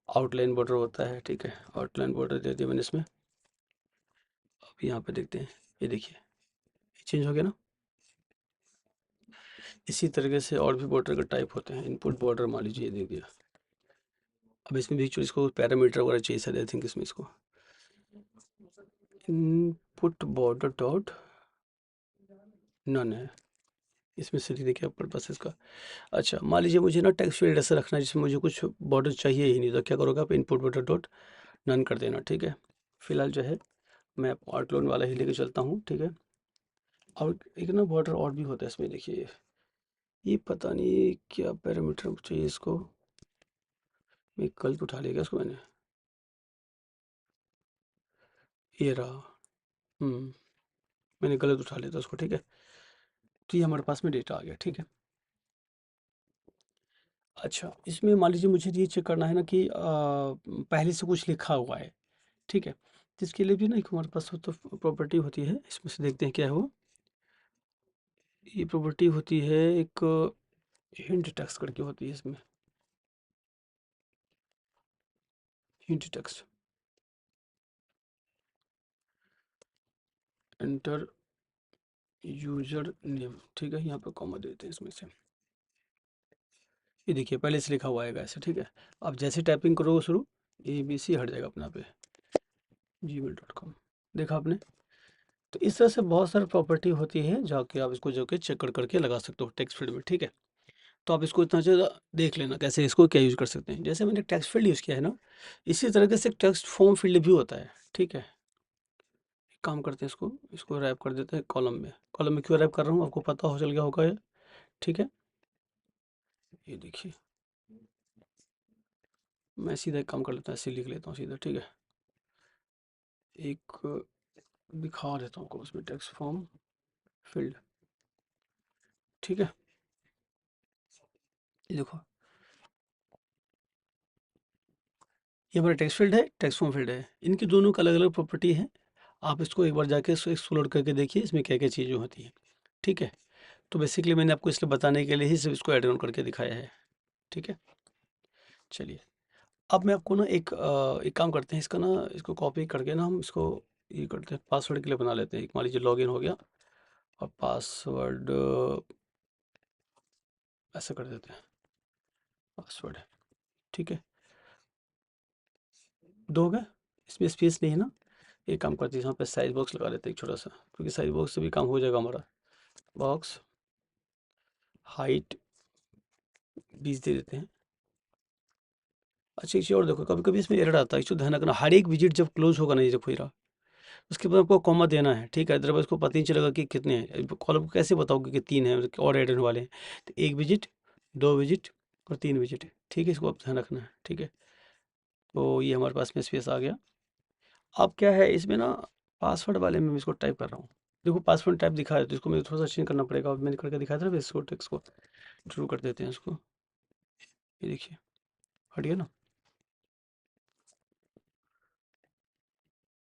आउटलाइन बॉर्डर होता है, ठीक है। आउटलाइन बॉर्डर दे दिया मैंने इसमें। अब यहाँ पे देखते हैं, ये देखिए ये चेंज हो गया ना। इसी तरीके से और भी बॉर्डर का टाइप होते हैं। इनपुट बॉर्डर मान लीजिए ये दे दिया। अब इसमें भी इसको पैरामीटर वगैरह चाहिए शायद, आई थिंक इसमें इसको इनपुट बॉर्डर डॉट नन है, इसमें से देखिए पर्पस इसका। अच्छा मान लीजिए मुझे ना टेक्स्ट फील्ड ऐसा रखना है जिसमें मुझे कुछ बॉर्डर चाहिए ही नहीं, तो क्या करोगे आप, इनपुट बॉर्डर डॉट नन कर देना, ठीक है। फिलहाल जो है मैं आउटलाइन वाला ही लेके चलता हूँ, ठीक है। और एक ना बॉर्डर और भी होता है इसमें, देखिए ये पता नहीं क्या पैरामीटर चाहिए इसको। मैं कल तो उठा लिया इसको मैंने, ये रहा। मैंने गलत उठा लिया था उसको, ठीक है। तो ये हमारे पास में डेटा आ गया, ठीक है। अच्छा इसमें मान लीजिए मुझे ये चेक करना है ना कि पहले से कुछ लिखा हुआ है, ठीक है। तो इसके लिए भी ना एक हमारे पास तो प्रॉपर्टी होती है, इसमें से देखते हैं क्या है वो। ये प्रॉपर्टी होती है एक हिंट टेक्स्ट करके होती है इसमें, hint text, enter user name, ठीक है। यहाँ पे कॉमा देते हैं इसमें से। ये देखिए पहले से लिखा हुआ है ऐसे, ठीक है। अब जैसे टाइपिंग करोगे शुरू, ABC हट जाएगा अपना पे gmail.com, देखा आपने। तो इस तरह से बहुत सारी प्रॉपर्टी होती है जाके आप इसको जो कि चेक कर करके लगा सकते हो टेक्स्ट फील्ड में, ठीक है। तो आप इसको इतना ज़्यादा देख लेना कैसे इसको क्या यूज़ कर सकते हैं। जैसे मैंने टेक्स्ट फील्ड यूज़ किया है ना, इसी तरीके से टेक्स्ट फॉर्म फील्ड भी होता है, ठीक है। एक काम करते हैं, इसको इसको रैप कर देते हैं कॉलम में। कॉलम में क्यों रैप कर रहा हूँ आपको पता हो चल गया होगा ये, ठीक है। ये देखिए मैं सीधा एक काम कर लेता हूँ, ऐसे लिख लेता हूँ सीधा, ठीक है। एक दिखा देता हूँ आपको उसमें टेक्स्ट फॉर्म फील्ड, ठीक है। ये देखो ये हमारा टेक्स्ट फील्ड है, टेक्स्ट फॉर्म फील्ड है, इनकी दोनों का अलग अलग प्रॉपर्टी है। आप इसको एक बार जाके इसको एक्सप्लोर करके देखिए इसमें क्या क्या चीज़ें होती हैं, ठीक है। तो बेसिकली मैंने आपको इसलिए बताने के लिए ही सिर्फ इसको ऐड ऑन करके दिखाया है, ठीक है। चलिए अब मैं आपको ना एक काम करते हैं, इसका ना इसको कॉपी करके ना हम इसको ये करते हैं, पासवर्ड के लिए बना लेते हैं। एक मान लीजिए लॉगिन हो गया और पासवर्ड ऐसा कर देते हैं, पासवर्ड है, ठीक है। दो हो गया, इसमें स्पेस नहीं है ना। एक काम करते हैं, यहाँ पे साइज बॉक्स लगा देते हैं एक छोटा सा, क्योंकि साइज बॉक्स से भी काम हो जाएगा हमारा। बॉक्स हाइट 20 दे देते हैं। अच्छा एक चीज़ और देखो, कभी कभी इसमें एरर आता है, इसको ध्यान रखना, हर एक विजिट जब क्लोज होगा ना, ये देखो ये रहा, उसके बाद आपको कॉमा देना है, ठीक है। अदरवाइज को पता नहीं चलेगा कि कितने हैं। कॉलम को कैसे बताओगे कि 3 हैं और ऐड होने वाले हैं। तो 1 विजिट, 2 विजिट और 3 विजिट, ठीक है। इसको आप ध्यान रखना है, ठीक है। तो ये हमारे पास में स्पेस आ गया। अब क्या है इसमें ना, पासवर्ड वाले में मैं इसको टाइप कर रहा हूँ। देखो पासवर्ड टाइप दिखा है, तो इसको मुझे थोड़ा सा चेंज करना पड़ेगा। अब मैंने करके दिखाया था ना, इसको टेक्स्ट को शुरू कर देते हैं इसको। ये देखिए हट गया ना,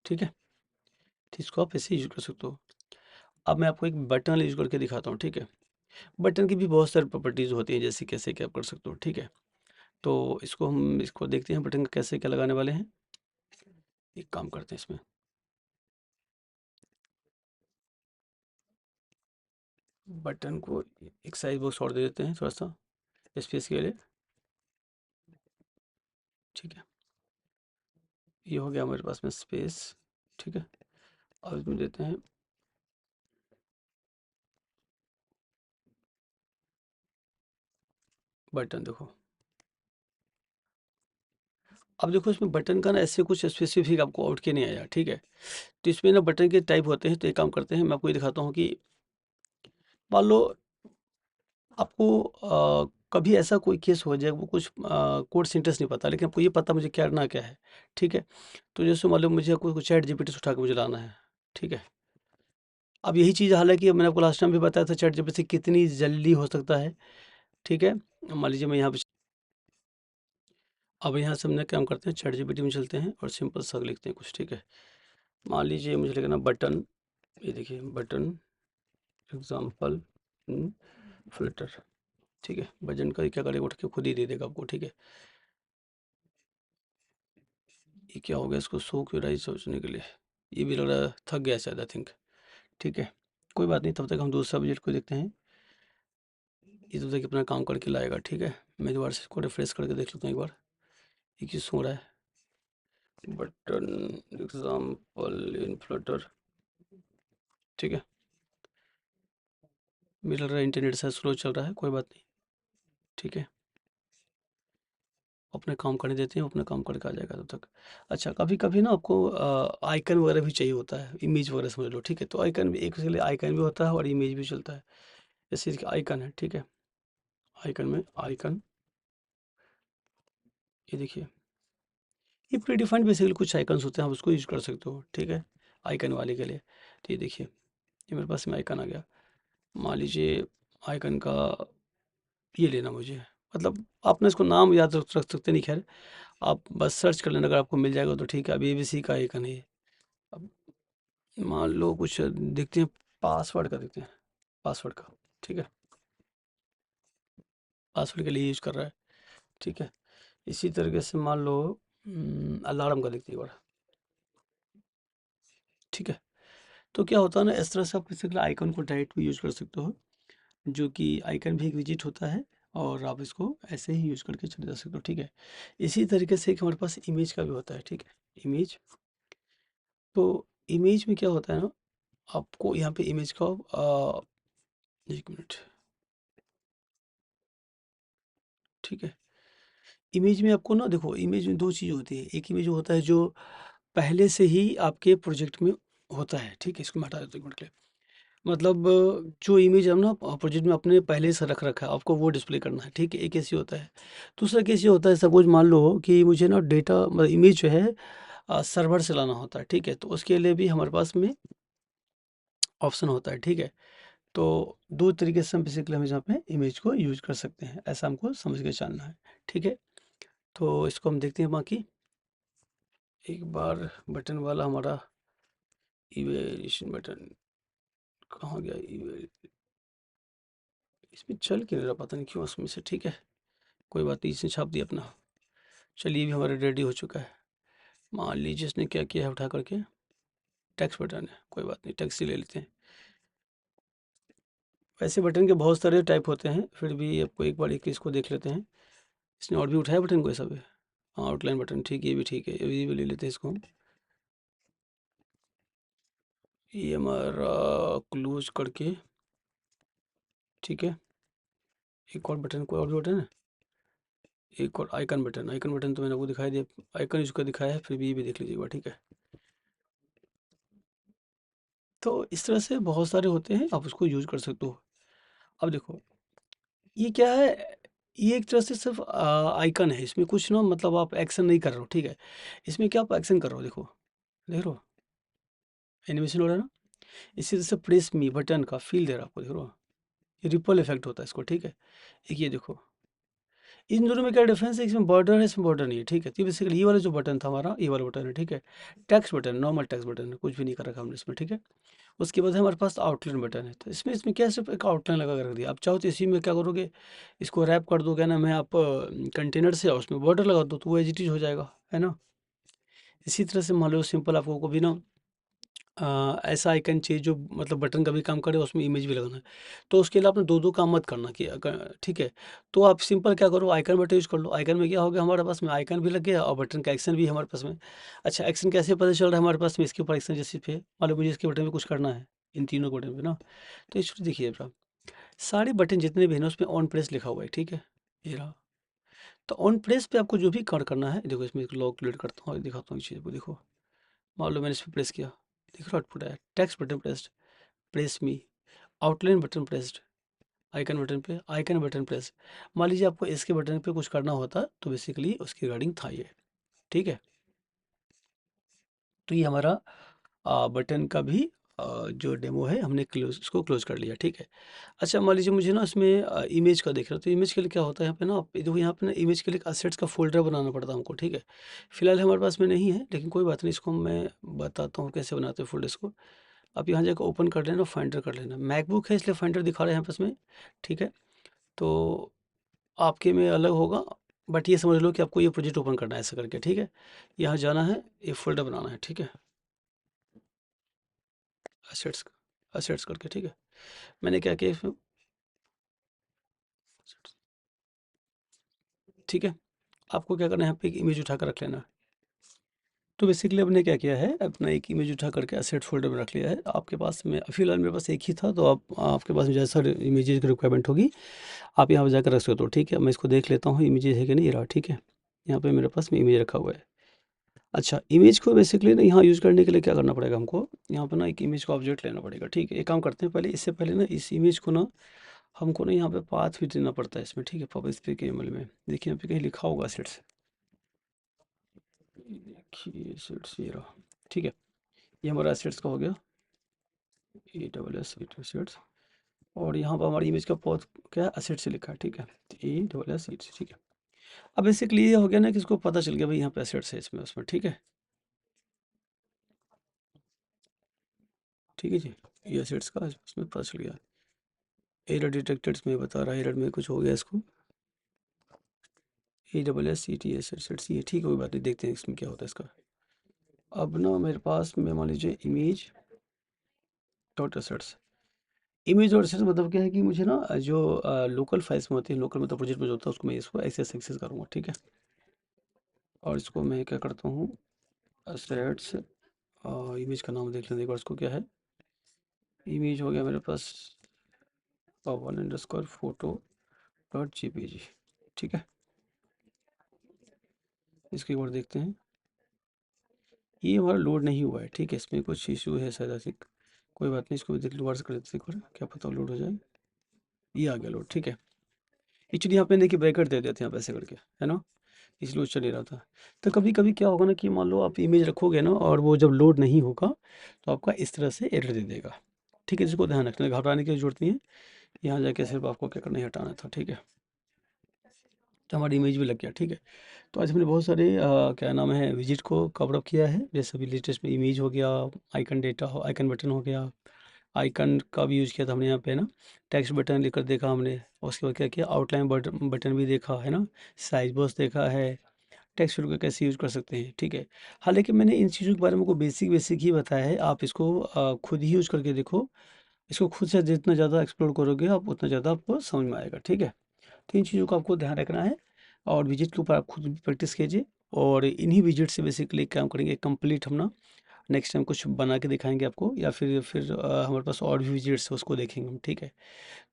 ठीक है। तो इसको आप ऐसे यूज कर सकते हो। अब मैं आपको एक बटन यूज करके दिखाता हूँ, ठीक है। बटन की भी बहुत सारी प्रॉपर्टीज़ होती हैं, जैसे कैसे क्या कर सकते हो, ठीक है। तो इसको देखते हैं बटन का कैसे क्या लगाने वाले हैं। एक काम करते हैं इसमें, बटन को एक साइज बॉक्स और दे देते हैं थोड़ा सा स्पेस के लिए, ठीक है। ये हो गया हमारे पास में स्पेस, ठीक है। अब इसमें देते हैं बटन, देखो। अब देखो इसमें बटन का ना ऐसे कुछ स्पेसिफिक आपको आउट के नहीं आया, ठीक है। तो इसमें ना बटन के टाइप होते हैं, तो एक काम करते हैं, मैं आपको ये दिखाता हूँ कि मान लो आपको कभी ऐसा कोई केस हो जाए, वो कुछ कोड सिंटेक्स नहीं पता, लेकिन आपको ये पता मुझे करना क्या है, ठीक है। तो जैसे मान लो मुझे कोई चैट जीपीटी से उठा के मुझे लाना है, ठीक है। अब यही चीज़, हालांकि मैंने आपको लास्ट टाइम भी बताया था चैट जीपीटी से कितनी जल्दी हो सकता है, ठीक है। मान लीजिए मैं यहाँ पे, अब यहाँ से हम क्या करते हैं, चैट जीपीटी में चलते हैं और सिंपल सा लिखते हैं कुछ, ठीक है। मान लीजिए मुझे लिखना बटन, ये देखिए बटन एग्जाम्पल फ्लटर, ठीक है। बटन का क्या करेगा, उठ के खुद ही दे देगा आपको, ठीक है। ये क्या हो गया, इसको शो क्यों रहा है सोचने के लिए, ये भी लग रहा है थक गया शायद, आई थिंक, ठीक है। कोई बात नहीं, तब तक हम दूसरा बजट को देखते हैं। ये तब तक अपना काम करके लाएगा, ठीक है। मैं दोबारा से इसको रिफ्रेश करके देख लेता हूँ एक बार, ये क्यों सो रहा है। बटन एग्जाम्पल इन फ्लटर, ठीक है। मुझे लग रहा है इंटरनेट से स्लो चल रहा है, कोई बात नहीं, ठीक है। अपने काम करने देते हैं, अपने काम करके आ जाएगा तब तक। अच्छा, कभी कभी ना आपको आइकन वगैरह भी चाहिए होता है, इमेज वगैरह समझ लो, ठीक है। तो आइकन भी एक, इसके लिए आइकन भी होता है और इमेज भी चलता है। जैसे इसका आइकन है, ठीक है। आइकन में आइकन, ये देखिए, ये प्री डिफाइंड बेसिकली कुछ आइकन्स होते हैं, आप उसको यूज कर सकते हो, ठीक है, आइकन वाले के लिए। तो ये देखिए, ये मेरे पास में आइकन आ गया। मान लीजिए आइकन का ये लेना मुझे, मतलब आपने इसको नाम याद रख सकते नहीं, खैर आप बस सर्च कर लेना, अगर आपको मिल जाएगा तो ठीक है। अब एबीसी का आइकन है ये। अब मान लो कुछ देखते हैं, पासवर्ड का देखते हैं, पासवर्ड का, ठीक है। पासवर्ड के लिए यूज कर रहा है, ठीक है। इसी तरीके से मान लो अलार्म का देखते हैं एक बार, ठीक है। तो क्या होता है ना, इस तरह से आप बेसिकली आइकन को डायरेक्ट भी यूज कर सकते हो, जो कि आइकन भी एक विजिट होता है, और आप इसको ऐसे ही यूज करके चले जा सकते हो, ठीक है। इसी तरीके से एक हमारे पास इमेज का भी होता है, ठीक है। इमेज, तो इमेज में क्या होता है ना, आपको यहाँ पे इमेज का एक मिनट, ठीक है। इमेज में आपको ना देखो, इमेज में दो चीज़ होती है। एक इमेज होता है जो पहले से ही आपके प्रोजेक्ट में होता है, ठीक है। इसको मैं हटा देता हूँ एक मिनट के लिए। मतलब जो इमेज हम ना प्रोजेक्ट में अपने पहले से रख रखा है, आपको वो डिस्प्ले करना है, ठीक है। एक ऐसी होता है। दूसरा केस ये होता है, सपोज मान लो कि मुझे ना डेटा मतलब इमेज जो है सर्वर से लाना होता है, ठीक है। तो उसके लिए भी हमारे पास में ऑप्शन होता है, ठीक है। तो दो तरीके से हम बेसिकली हम यहाँ पे इमेज को यूज कर सकते हैं, ऐसा हमको समझ के चलना है, ठीक है। तो इसको हम देखते हैं बाकी एक बार। बटन वाला हमारा इवेल्यूशन बटन कहाँ गया, इवेल, इसमें चल क्यों नहीं रहा, पता नहीं क्यों उसमें से, ठीक है। कोई बात नहीं, इसने छाप दिया अपना। चलिए, ये भी हमारा रेडी हो चुका है। मान लीजिए इसने क्या किया है, उठा करके टैक्स बटन है, कोई बात नहीं, टैक्स ही ले लेते हैं। वैसे बटन के बहुत सारे टाइप होते हैं, फिर भी आपको एक बार एक इसको देख लेते हैं। इसने और भी उठाया बटन को, ऐसा भी, हाँ आउटलाइन बटन, ठीक है, ये भी ठीक है, ये भी ले लेते हैं इसको हम। ये हमारा क्लोज करके, ठीक है। एक और बटन, कोई और भी बटन है, एक और आइकन बटन। आइकन बटन तो मैंने आपको दिखाई दिया, आइकन इसका दिखाया है, फिर भी ये भी देख लीजिए एक बार, ठीक है। तो इस तरह से बहुत सारे होते हैं, आप उसको यूज कर सकते हो। अब देखो, ये क्या है, ये एक तरह से सिर्फ आइकन है, इसमें कुछ ना मतलब आप एक्शन नहीं कर रहे हो, ठीक है। इसमें क्या आप एक्शन कर रहे हो, देखो, देख रहे हो एनिमेशन हो रहा है ना। इसी तरह से प्रेस मी बटन का फील दे रहा है आपको, देख रहे हो, ये रिपल इफेक्ट होता है इसको, ठीक है। एक ये देखो, इन दोनों में क्या डिफरेंस है, इसमें बॉर्डर है, इसमें बॉर्डर नहीं है, ठीक है। तो बेसिकली ये वाला जो बटन था हमारा, ये वाला बटन है, ठीक है। Text button, normal text button है, कुछ भी नहीं कर रखा हमने इसमें, ठीक है। उसके बाद हमारे पास आउटलाइन बटन है, तो इसमें इसमें क्या सिर्फ एक आउटलाइन लगा कर रख दिया। आप चाहो तो इसी में क्या करोगे, इसको रैप कर दो, क्या नाम है, आप कंटेनर से, और उसमें बॉर्डर लगा दो, तो वो एज इट इज हो जाएगा, है ना। इसी तरह से मान लो सिंपल आपको कभी ना ऐसा आइकन चाहिए जो मतलब बटन का भी काम करे, उसमें इमेज भी लगाना है, तो उसके लिए आपने दो दो काम मत करना कि ठीक है। तो आप सिंपल क्या करो, आइकन बटन यूज कर लो। आइकन में क्या हो गया, हमारे पास में आइकन भी लग गया और बटन का एक्शन भी है हमारे पास में। अच्छा, एक्शन कैसे पता चल रहा है हमारे पास में, इसके ऊपर एक्शन जैसे पे मान लो मुझे इसके बटन में कुछ करना है, इन तीनों बटन पे ना, तो इसको देखिए जरा, सारे बटन जितने भी हैं ना उसमें ऑन प्रेस लिखा हुआ है, ठीक है। ये रहा। तो ऑन प्रेस पे आपको जो भी कर करना है, देखो इसमें लॉक क्लियर करता हूँ और दिखाता हूँ इस चीज़ को, देखो मान लो मैंने इस पर प्रेस किया, दिख रहा आउटपुट है, text button pressed, press me, outline button pressed, icon button पे, आइकन बटन प्रेस। मान लीजिए आपको इसके बटन पे कुछ करना होता तो बेसिकली उसकी रिगार्डिंग था ये, ठीक है। तो ये हमारा बटन का भी जो डेमो है हमने क्लोज, इसको क्लोज कर लिया, ठीक है। अच्छा, मान लीजिए मुझे ना इसमें इमेज का देख रहा, तो इमेज के लिए क्या होता है यहाँ पे ना, आप देखो यहाँ पे ना इमेज के लिए असेट्स का फोल्डर बनाना पड़ता है हमको, ठीक है। फिलहाल हमारे पास में नहीं है, लेकिन कोई बात नहीं, इसको मैं बताता हूँ कैसे बनाते हैं फोल्डर्स को। आप यहाँ जाकर ओपन कर लेना, फाइंडर कर लेना। मैकबुक है इसलिए फाइंडर दिखा रहे हैं यहाँ पास में, ठीक है। तो आपके में अलग होगा, बट ये समझ लो कि आपको ये प्रोजेक्ट ओपन करना है ऐसा करके, ठीक है। यहाँ जाना है, एक फोल्डर बनाना है, ठीक है, असेट्स, असेट्स करके, ठीक है। मैंने क्या किया इसमें, ठीक है। आपको क्या करना है, यहाँ पे एक इमेज उठा कर रख लेना है। तो बेसिकली हमने क्या किया है, अपना एक इमेज उठा करके असेट फोल्डर में रख लिया है। आपके पास में फिलहाल मेरे पास एक ही था, तो आप आपके पास जैसा इमेजेस की रिक्वायरमेंट होगी आप यहाँ पर जाकर रख सकते हो, ठीक है। मैं इसको देख लेता हूँ इमेजेस है कि नहीं, ये रहा, ठीक है। यहाँ पे मेरे पास में इमेज रखा हुआ है। अच्छा, इमेज को बेसिकली ना यहाँ यूज़ करने के लिए क्या करना पड़ेगा हमको, यहाँ पर ना एक इमेज का ऑब्जेक्ट लेना पड़ेगा, ठीक है। एक काम करते हैं, पहले इससे पहले ना इस इमेज को ना हमको ना यहाँ पे पाथ भी देना पड़ता है इसमें, ठीक है। पब स्पीक एमएल में देखिए यहाँ पे कहीं लिखा होगा सेट्स, देखिए सेट्स ये रहा, ठीक है। ये हमारा सेट्स का हो गया, ए डबल एस सेट्स, और यहाँ पर हमारी इमेज का पॉथ क्या है, असेट से लिखा है, ठीक है, ए डबल एस, ठीक है। अब बेसिकली ये हो गया ना कि इसको पता चल गया भाई यहाँ पे असेट्स है इसमें उसमें, ठीक है, ठीक है जी। ये असेट्स का इसमें पता चल गया। एरर डिटेक्टेड में बता रहा है, एरर में कुछ हो गया इसको, A double S C T S sets, ये ठीक है, कोई बात नहीं, देखते हैं इसमें क्या होता है इसका। अब ना मेरे पास में मान लीजिए image dot assets, image dot assets मतलब क्या है कि मुझे ना जो लोकल फाइल्स में होती है, लोकल मतलब प्रोजेक्ट में जो होता है उसको मैं इसको एक्सेस करूँगा, ठीक है। और इसको मैं क्या करता हूँ, असेट्स, इमेज का नाम देख लेते एक बार, इसको क्या है, इमेज हो गया मेरे पास one underscore photo dot JPG, ठीक है। इसको एक बार देखते हैं, ये हमारा लोड नहीं हुआ है, ठीक है। इसमें कुछ इशू है शायद, ऐसे कोई बात नहीं, इसको भी देख दोबारा से कर देते हैं एक बार, क्या पता लोड हो जाए। ये आ गया लोड, ठीक है। एक्चुअली यहाँ पे देखिए ब्रैकेट दे देते हैं आप ऐसे करके, है ना, इसलिए वो चल नहीं रहा था। तो कभी कभी क्या होगा ना कि मान लो आप इमेज रखोगे ना और वो जब लोड नहीं होगा तो आपका इस तरह से एरर दे देगा, ठीक है। जिसको ध्यान रखना, घबराने की जरूरत नहीं है। यहाँ जाके सिर्फ आपको क्या करना है, हटाना था, ठीक है। तो हमारी इमेज भी लग गया, ठीक है। तो आज हमने बहुत सारे क्या नाम है विजिट को कवर अप किया है, जैसे अभी लेटेस्ट में इमेज हो गया, आइकन डेटा हो, आइकन बटन हो गया, आइकन का भी यूज़ किया था हमने यहाँ पे ना, टेक्स्ट बटन लेकर देखा हमने, और उसके बाद क्या किया, आउटलाइन बटन बटन भी देखा है ना, साइज बॉक्स देखा है, टेक्स्ट फील्ड को कैसे यूज़ कर सकते हैं, ठीक है। हालांकि मैंने इन चीज़ों के बारे में को बेसिक बेसिक ही बताया है, आप इसको खुद ही यूज़ करके देखो। इसको खुद से जितना ज़्यादा एक्सप्लोर करोगे आप उतना ज़्यादा आपको समझ में आएगा, ठीक है। तो इन चीज़ों का आपको ध्यान रखना है, और विजिट के ऊपर आप खुद भी प्रैक्टिस कीजिए, और इन्हीं विजिट से बेसिकली काम करेंगे कंप्लीट हम ना। नेक्स्ट टाइम कुछ बना के दिखाएंगे आपको, या फिर हमारे पास और भी विजिट्स है उसको देखेंगे हम, ठीक है।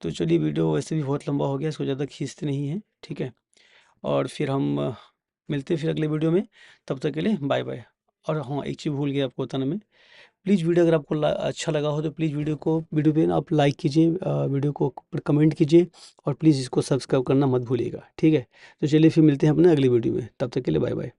तो चलिए, वीडियो वैसे भी बहुत लंबा हो गया, इसको ज़्यादा खींचते नहीं हैं, ठीक है। और फिर हम मिलते हैं फिर अगले वीडियो में, तब तक के लिए बाय बाय। और हाँ, एक चीज़ भूल गया आपको बताना मैं, प्लीज़ वीडियो अगर आपको अच्छा लगा हो तो प्लीज़ वीडियो पे ना आप लाइक कीजिए, वीडियो को कमेंट कीजिए, और प्लीज़ इसको सब्सक्राइब करना मत भूलिएगा, ठीक है। तो चलिए फिर मिलते हैं अपने अगली वीडियो में, तब तक के लिए बाय बाय।